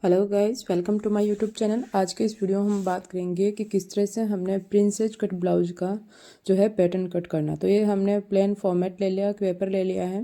Hello guys, welcome to my YouTube channel. आज के इस वीडियो में हम बात करेंगे कि किस तरह से हमने प्रिंसेस कट ब्लाउज का जो है पैटर्न कट करना। तो ये हमने प्लेन फॉर्मेट ले लिया, पेपर ले लिया है।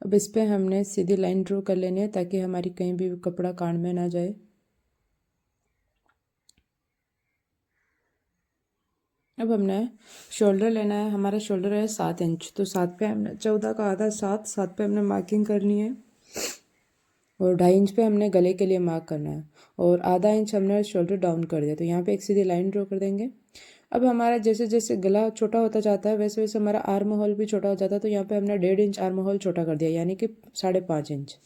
अब इस पे हमने सीधी लाइन ड्रॉ कर लेनी है ताकि हमारी कहीं भी कपड़ा कान में ना जाए। अब हमने शोल्डर लेना है। हमारा शोल्डर है 7 इंच, तो 7 पे हमने 14 का आधा 7 पे हमने मार्किंग करनी है और 2.5 इंच पे हमने गले के लिए मार्क करना है और आधा इंच हमने शोल्डर डाउन कर दिया। तो यहाँ पे एक सीधी लाइन ड्रॉ कर देंगे। अब हमारा जैसे जैसे गला छोटा होता जाता है वैसे वैसे हमारा आर्म होल भी छोटा हो जाता है। तो यहाँ पे हमने 1.5 इंच आर्म होल छोटा कर दिया, यानी कि 5.5 इंच।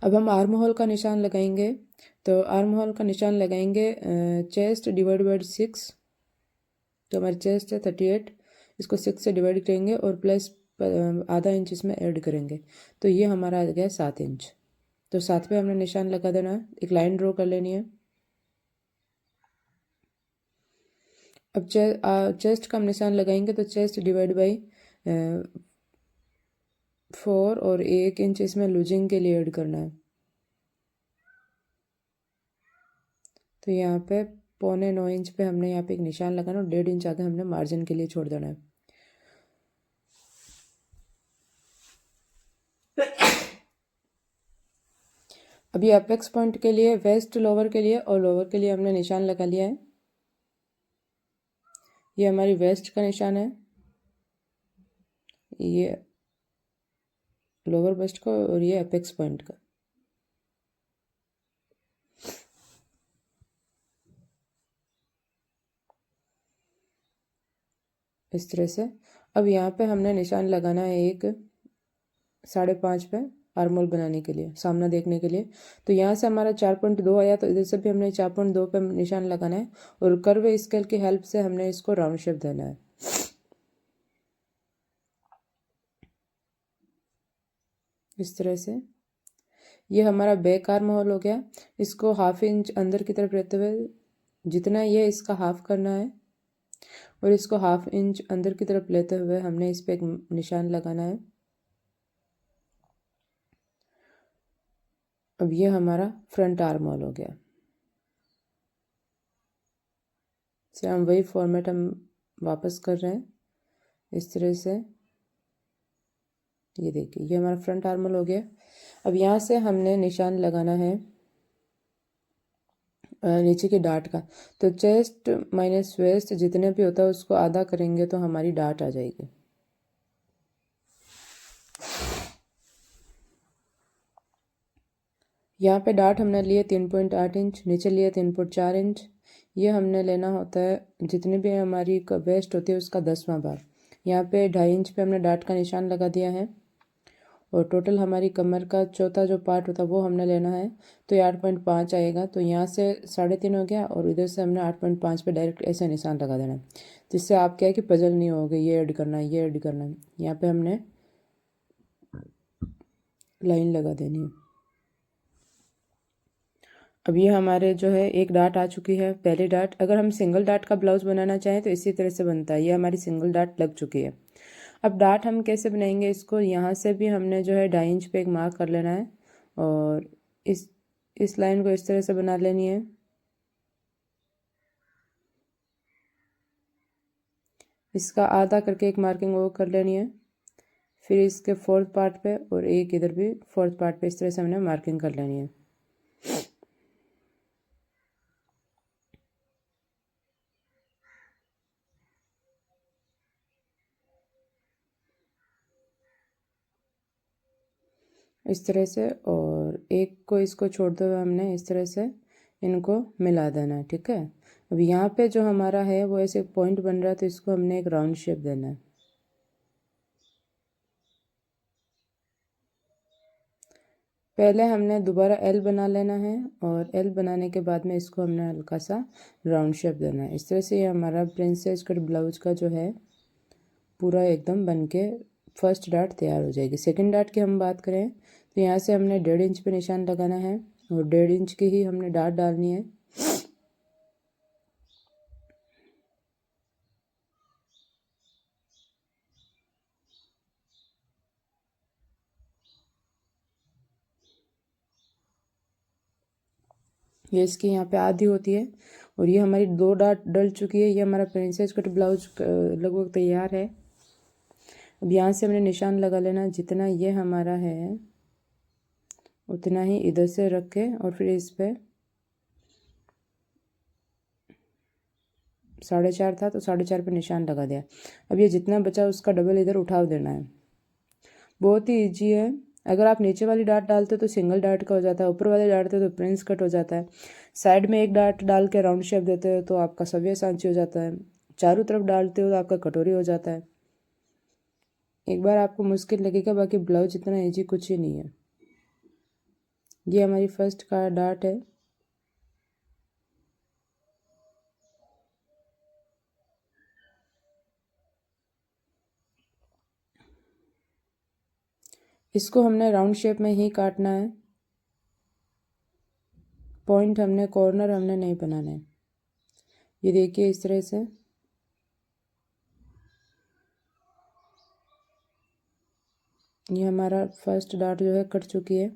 अब हम आर्म होल का निशान लगाएंगे। तो आर्म होल का निशान लगाएंगे चेस्ट डिवाइड बाई 6। तो हमारी चेस्ट है 38, इसको 6 से डिवाइड करेंगे और प्लस आधा इंच इसमें ऐड करेंगे। तो ये हमारा आ गया 7 इंच। तो 7 पे हमने निशान लगा देना है, एक लाइन ड्रॉ कर लेनी है। अब चेस्ट का हम निशान लगाएंगे तो चेस्ट डिवाइड बाई 4 और 1 इंच इसमें लूजिंग के लिए ऐड करना है। तो यहाँ पे 8.25 इंच पे हमने यहाँ पे एक निशान लगाना और 1.5 इंच आगे हमने मार्जिन के लिए छोड़ देना है। अभी अपेक्स पॉइंट के लिए, वेस्ट लोअर के लिए और लोअर के लिए हमने निशान लगा लिया है। ये हमारी वेस्ट का निशान है, ये लोअर वेस्ट का और ये अपेक्स पॉइंट का। इस तरह से अब यहाँ पे हमने निशान लगाना है एक 5.5 पे आर्मोल बनाने के लिए, सामना देखने के लिए। तो यहाँ से हमारा 4.2 आया, तो इधर से भी हमने 4.2 पे निशान लगाना है और कर्व स्केल की हेल्प से हमने इसको राउंड शेप देना है। इस तरह से ये हमारा बैक आर्म होल हो गया। इसको 1/2 इंच अंदर की तरफ रहते हुए, जितना ये इसका हाफ करना है और इसको 1/2 इंच अंदर की तरफ लेते हुए हमने इस पे एक निशान लगाना है। अब ये हमारा फ्रंट आर्म होल हो गया। सेम वही फॉर्मेट हम वापस कर रहे हैं इस तरह से। ये देखिए, ये हमारा फ्रंट आर्म होल हो गया। अब यहाँ से हमने निशान लगाना है नीचे की डाट का। तो चेस्ट माइनस वेस्ट जितने भी होता है उसको आधा करेंगे तो हमारी डाट आ जाएगी। यहाँ पे डाट हमने लिए 3.8 इंच, नीचे लिए 3.4 इंच। ये हमने लेना होता है जितनी भी हमारी वेस्ट होती है उसका 10वां भाग। यहाँ पे 2.5 इंच पे हमने डाट का निशान लगा दिया है और टोटल हमारी कमर का चौथा जो पार्ट होता है वो हमने लेना है। तो ये 8.5 आएगा। तो यहाँ से 3.5 हो गया और इधर से हमने 8.5 पे डायरेक्ट ऐसे निशान लगा देना है, जिससे आप क्या है कि पजल नहीं होगे, ये ऐड करना है, ये ऐड करना है। यहाँ पे हमने लाइन लगा देनी है। अब ये हमारे जो है एक डाट आ चुकी है, पहली डाट। अगर हम सिंगल डाट का ब्लाउज बनाना चाहें तो इसी तरह से बनता है। ये हमारी सिंगल डाट लग चुकी है। अब डाट हम कैसे बनाएंगे इसको, यहाँ से भी हमने जो है 2.5 इंच पे एक मार्क कर लेना है और इस लाइन को इस तरह से बना लेनी है। इसका आधा करके एक मार्किंग वो कर लेनी है। फिर इसके 4th पार्ट पे और एक इधर भी 4th पार्ट पे इस तरह से हमने मार्किंग कर लेनी है। इस तरह से, और एक को इसको छोड़ते हुए हमने इस तरह से इनको मिला देना है। ठीक है। अब यहाँ पे जो हमारा है वो ऐसे पॉइंट बन रहा है, तो इसको हमने एक राउंड शेप देना है। पहले हमने दोबारा एल बना लेना है और एल बनाने के बाद में इसको हमने हल्का सा राउंड शेप देना है। इस तरह से ये हमारा प्रिंसेस कट ब्लाउज का जो है पूरा एकदम बन के फर्स्ट डाट तैयार हो जाएगी। सेकंड डाट की हम बात करें तो यहाँ से हमने 1.5 इंच पे निशान लगाना है और 1.5 इंच की ही हमने डाट डालनी है। ये इसकी यहाँ पे आधी होती है और ये हमारी 2 डाट डल चुकी है। ये हमारा प्रिंसेस कट ब्लाउज लगभग तैयार है। अब यहाँ से हमने निशान लगा लेना, जितना ये हमारा है उतना ही इधर से रख के और फिर इस पे 4.5 था तो 4.5 पे निशान लगा दिया। अब ये जितना बचा उसका डबल इधर उठाव देना है। बहुत ही ईजी है। अगर आप नीचे वाली डाट डालते हो तो सिंगल डाट का हो जाता है, ऊपर वाली डालते हो तो प्रिंस कट हो जाता है, साइड में एक डाट डाल के राउंड शेप देते हो तो आपका सव्य सांची हो जाता है, चारों तरफ डालते हो तो आपका कटोरी हो जाता है। एक बार आपको मुश्किल लगेगा, बाकी ब्लाउज इतना ईजी कुछ ही नहीं है। ये हमारी फर्स्ट का डाट है। इसको हमने राउंड शेप में ही काटना है। पॉइंट हमने, कॉर्नर हमने नहीं बनाना है। ये देखिए इस तरह से। ये हमारा फर्स्ट डाट जो है कट चुकी है।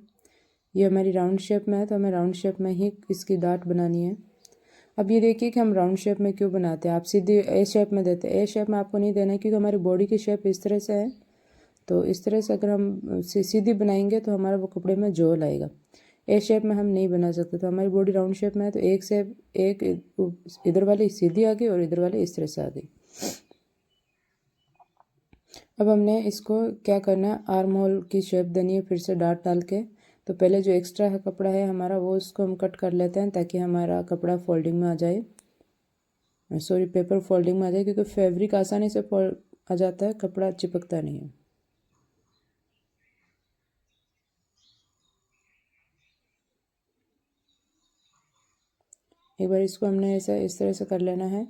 ये हमारी राउंड शेप में है तो हमें राउंड शेप में ही इसकी डाट बनानी है। अब ये देखिए कि हम राउंड शेप में क्यों बनाते हैं। आप सीधी ए शेप में देते हैं। ए शेप में आपको नहीं देना है क्योंकि हमारी बॉडी की शेप इस तरह से है, तो इस तरह से अगर हम सीधी बनाएंगे तो हमारा वो कपड़े में जोल आएगा। ए शेप में हम नहीं बना सकते, तो हमारी बॉडी राउंड शेप में है तो एक से एक इधर वाली सीधी आ गई और इधर वाली इस तरह से आ गई। अब हमने इसको क्या करना है, आर्म होल की शेप देनी है फिर से डाट डाल के। तो पहले जो एक्स्ट्रा है कपड़ा है हमारा वो उसको हम कट कर लेते हैं ताकि हमारा कपड़ा फोल्डिंग में आ जाए, सॉरी पेपर फोल्डिंग में आ जाए, क्योंकि फैब्रिक आसानी से फोल्ड आ जाता है, कपड़ा चिपकता नहीं है। एक बार इसको हमने ऐसा इस तरह से कर लेना है।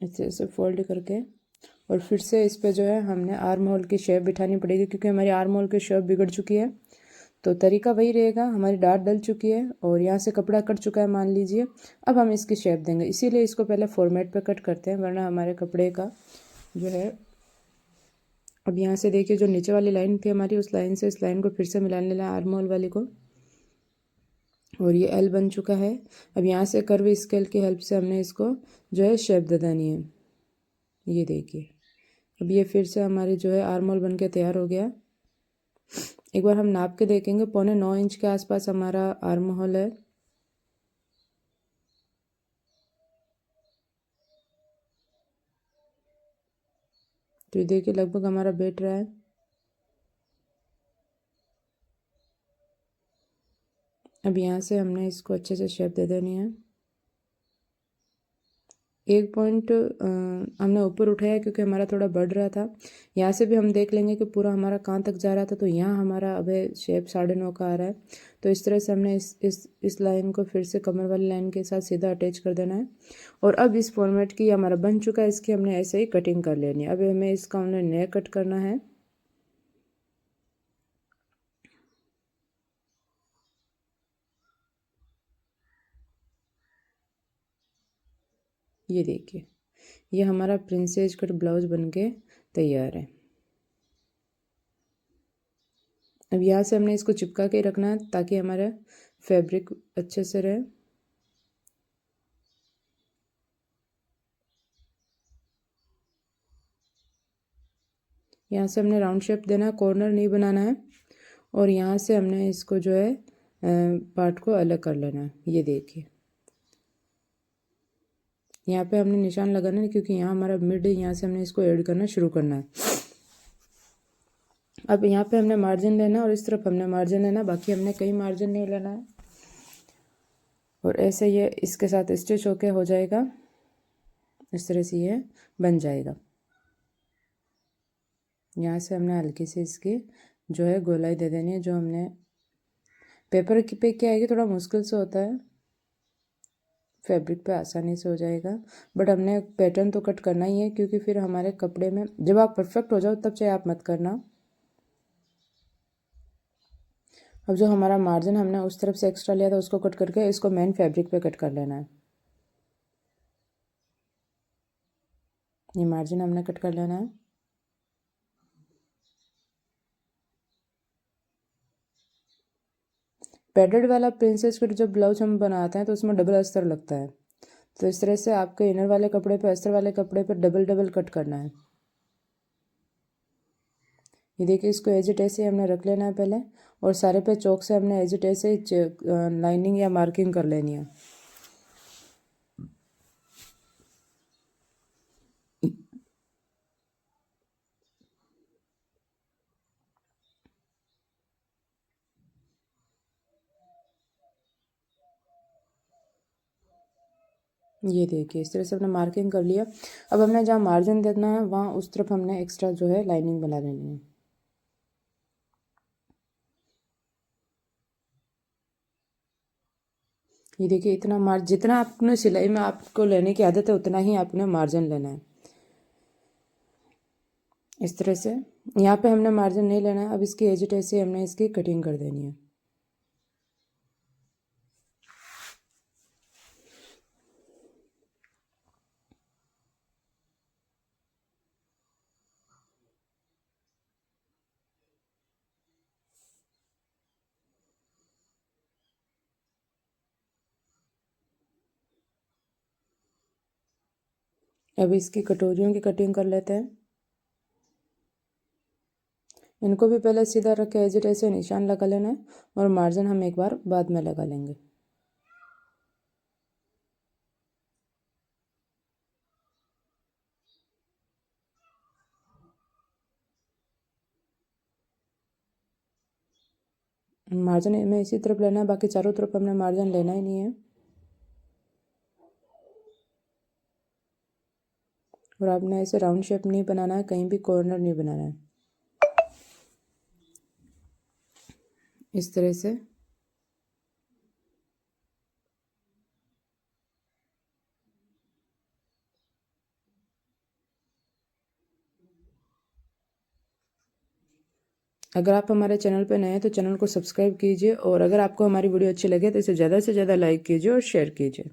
ऐसे फोल्ड करके और फिर से इस पे जो है हमने आर्म होल की शेप बिठानी पड़ेगी, क्योंकि हमारी आर्म होल की शेप बिगड़ चुकी है। तो तरीका वही रहेगा, हमारी डाट डल चुकी है और यहाँ से कपड़ा कट चुका है मान लीजिए। अब हम इसकी शेप देंगे, इसीलिए इसको पहले फॉर्मेट पे कट करते हैं, वरना हमारे कपड़े का जो है। अब यहाँ से देखिए जो नीचे वाली लाइन थी हमारी, उस लाइन से इस लाइन को फिर से मिला लेना आर्म होल वाली को, और ये एल बन चुका है। अब यहाँ से कर्व स्केल की हेल्प से हमने इसको जो है शेप दे देनी है। ये देखिए अब ये फिर से हमारी जो है आर्म होल बन के तैयार हो गया। एक बार हम नाप के देखेंगे, 9.25 इंच के आसपास हमारा आर्म होल है। तो ये देखिए लगभग हमारा बैठ रहा है। अब यहाँ से हमने इसको अच्छे से शेप दे देनी है। एक पॉइंट हमने ऊपर उठाया क्योंकि हमारा थोड़ा बढ़ रहा था। यहाँ से भी हम देख लेंगे कि पूरा हमारा कहाँ तक जा रहा था, तो यहाँ हमारा अब शेप 9.5 का आ रहा है। तो इस तरह से हमने इस लाइन को फिर से कमर वाली लाइन के साथ सीधा अटैच कर देना है। और अब इस फॉर्मेट की हमारा बन चुका है, इसकी हमने ऐसे ही कटिंग कर लेनी है। अब हमें इसका हमने नेक कट करना है। ये देखिए ये हमारा प्रिंसेस कट ब्लाउज बन के तैयार है। अब यहाँ से हमने इसको चिपका के रखना है ताकि हमारा फैब्रिक अच्छे से रहे। यहाँ से हमने राउंड शेप देना है, कॉर्नर नहीं बनाना है। और यहाँ से हमने इसको जो है पार्ट को अलग कर लेना है। ये देखिए यहाँ पे हमने निशान लगाना है क्योंकि यहाँ हमारा मिड है, यहाँ से हमने इसको ऐड करना शुरू करना है। अब यहाँ पे हमने मार्जिन लेना है और इस तरफ हमने मार्जिन लेना है, बाकी हमने कहीं मार्जिन नहीं लेना है। और ऐसे ये इसके साथ स्टिच होके हो जाएगा, इस तरह से ये बन जाएगा। यहाँ से हमने हल्की सी इसकी जो है गोलाई दे देनी है। जो हमने पेपर की पे क्या आएगी, थोड़ा मुश्किल से होता है, फैब्रिक पे आसानी से हो जाएगा, बट हमने पैटर्न तो कट करना ही है क्योंकि फिर हमारे कपड़े में जब आप परफेक्ट हो जाओ तब चाहे आप मत करना। अब जो हमारा मार्जिन हमने उस तरफ से एक्स्ट्रा लिया था उसको कट करके इसको मेन फैब्रिक पे कट कर लेना है। ये मार्जिन हमने कट कर लेना है। पैडेड वाला प्रिंसेस कट जब ब्लाउज हम बनाते हैं तो उसमें डबल अस्तर लगता है, तो इस तरह से आपके इनर वाले कपड़े पे अस्तर वाले कपड़े पर डबल डबल कट करना है। ये देखिए, इसको एज इट ऐसे हमने रख लेना है पहले, और सारे पे चौक से हमने एज इट ऐसे लाइनिंग या मार्किंग कर लेनी है। ये देखिए, इस तरह से हमने मार्किंग कर लिया। अब हमने जहाँ मार्जिन देना है वहाँ उस तरफ हमने एक्स्ट्रा जो है लाइनिंग बना लेनी है। ये देखिए, इतना जितना आपने सिलाई में आपको लेने की आदत है उतना ही आपने मार्जिन लेना है। इस तरह से यहाँ पे हमने मार्जिन नहीं लेना है। अब इसकी एज इट ऐसे हमने इसकी कटिंग कर देनी है। अब इसकी कटोरियों की कटिंग कर लेते हैं। इनको भी पहले सीधा रख के एज इट ऐसे निशान लगा लेना है, और मार्जिन हम एक बार बाद में लगा लेंगे। मार्जिन में इसी तरफ लेना है, बाकी चारों तरफ हमने मार्जिन लेना ही नहीं है। और आपने ऐसे राउंड शेप नहीं बनाना है, कहीं भी कॉर्नर नहीं बनाना है। इस तरह से अगर आप हमारे चैनल पर नए हैं तो चैनल को सब्सक्राइब कीजिए, और अगर आपको हमारी वीडियो अच्छी लगे तो इसे ज़्यादा से ज़्यादा लाइक कीजिए और शेयर कीजिए।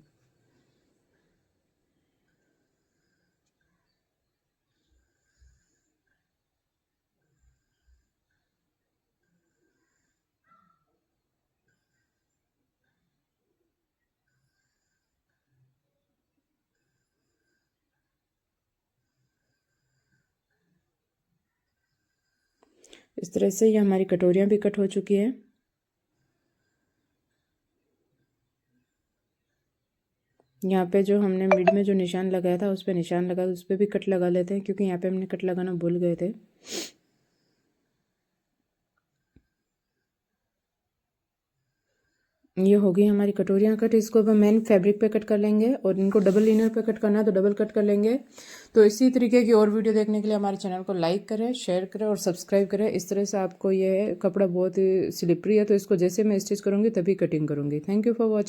इस तरह से ये हमारी कटोरियाँ भी कट हो चुकी है। यहाँ पे जो हमने मिड में जो निशान लगाया था उस पर निशान लगा, उस पर भी कट लगा लेते हैं, क्योंकि यहाँ पे हमने कट लगाना भूल गए थे। ये हो गई हमारी कटोरियाँ कट। इसको अब मेन फैब्रिक पे कट कर लेंगे, और इनको डबल इनर पे कट करना है तो डबल कट कर लेंगे। तो इसी तरीके की और वीडियो देखने के लिए हमारे चैनल को लाइक करें, शेयर करें और सब्सक्राइब करें। इस तरह से आपको ये कपड़ा बहुत ही स्लिपरी है, तो इसको जैसे मैं स्टिच करूँगी तभी कटिंग करूँगी। Thank you for watching.